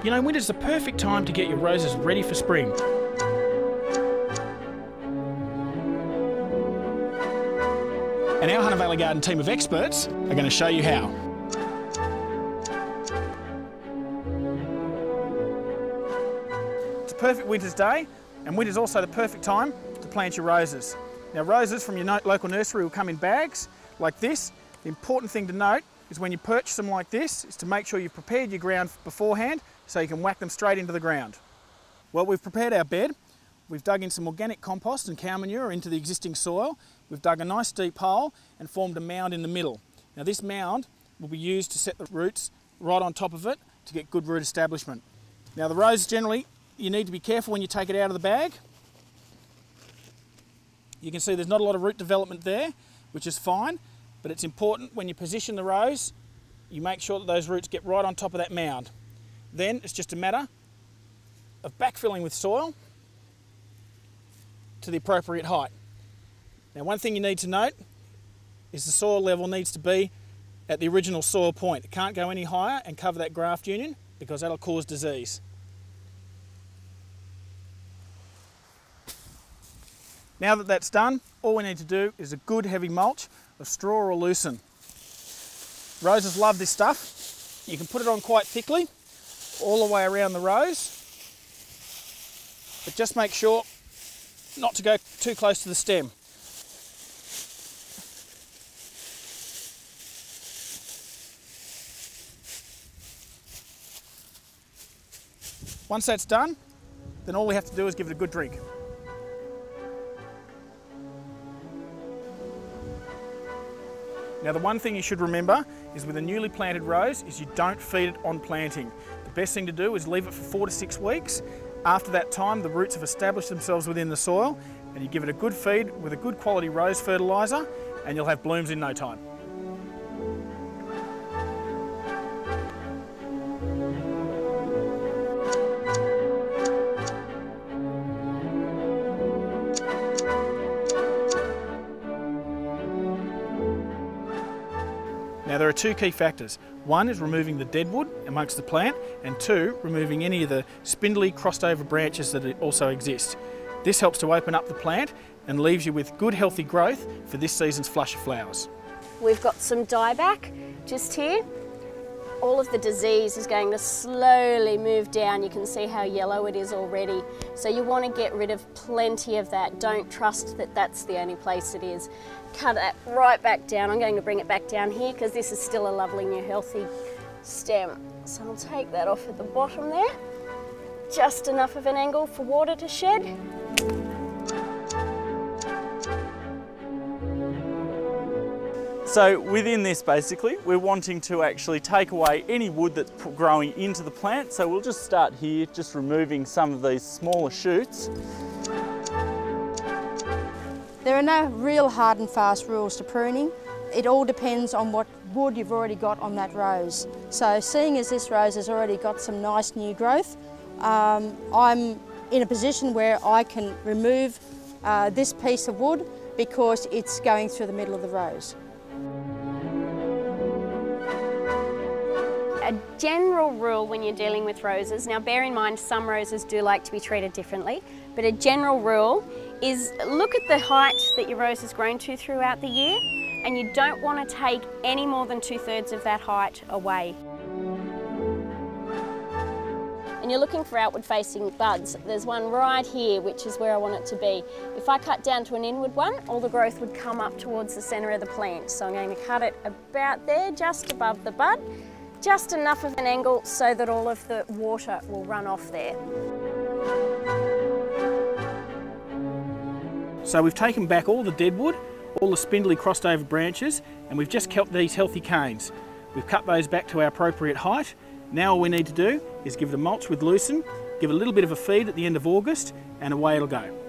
You know, winter's the perfect time to get your roses ready for spring. And our Hunter Valley Garden team of experts are going to show you how. It's a perfect winter's day, and winter's also the perfect time to plant your roses. Now, roses from your local nursery will come in bags like this. The important thing to note is when you purchase them like this is to make sure you've prepared your ground beforehand so you can whack them straight into the ground. Well, we've prepared our bed. We've dug in some organic compost and cow manure into the existing soil. We've dug a nice deep hole and formed a mound in the middle. Now, this mound will be used to set the roots right on top of it to get good root establishment. Now, the rose generally, you need to be careful when you take it out of the bag. You can see there's not a lot of root development there, which is fine, but it's important when you position the rose, you make sure that those roots get right on top of that mound. Then it's just a matter of backfilling with soil to the appropriate height. Now, one thing you need to note is the soil level needs to be at the original soil point. It can't go any higher and cover that graft union because that'll cause disease. Now that that's done, all we need to do is a good heavy mulch of straw or lucerne. Roses love this stuff. You can put it on quite thickly all the way around the rose, but just make sure not to go too close to the stem. Once that's done, then all we have to do is give it a good drink. Now, the one thing you should remember is with a newly planted rose is you don't feed it on planting. The best thing to do is leave it for 4 to 6 weeks. After that time, the roots have established themselves within the soil, and you give it a good feed with a good quality rose fertiliser, and you'll have blooms in no time. Now, there are two key factors. One is removing the deadwood amongst the plant, and two, removing any of the spindly crossed over branches that also exist. This helps to open up the plant and leaves you with good healthy growth for this season's flush of flowers. We've got some dieback just here. All of the disease is going to slowly move down. You can see how yellow it is already. So you want to get rid of plenty of that. Don't trust that that's the only place it is. Cut it right back down. I'm going to bring it back down here because this is still a lovely new healthy stem. So I'll take that off at the bottom there. Just enough of an angle for water to shed. So within this, basically, we're wanting to actually take away any wood that's growing into the plant. So we'll just start here, just removing some of these smaller shoots. There are no real hard and fast rules to pruning. It all depends on what wood you've already got on that rose. So seeing as this rose has already got some nice new growth, I'm in a position where I can remove this piece of wood because it's going through the middle of the rose. A general rule when you're dealing with roses, now bear in mind some roses do like to be treated differently, but a general rule is look at the height that your rose has grown to throughout the year, and you don't want to take any more than 2/3 of that height away. And you're looking for outward facing buds. There's one right here, which is where I want it to be. If I cut down to an inward one, all the growth would come up towards the centre of the plant. So I'm going to cut it about there, just above the bud, just enough of an angle so that all of the water will run off there. So we've taken back all the deadwood, all the spindly crossed over branches, and we've just kept these healthy canes. We've cut those back to our appropriate height. Now all we need to do is give it a mulch with lucerne, give it a little bit of a feed at the end of August, and away it'll go.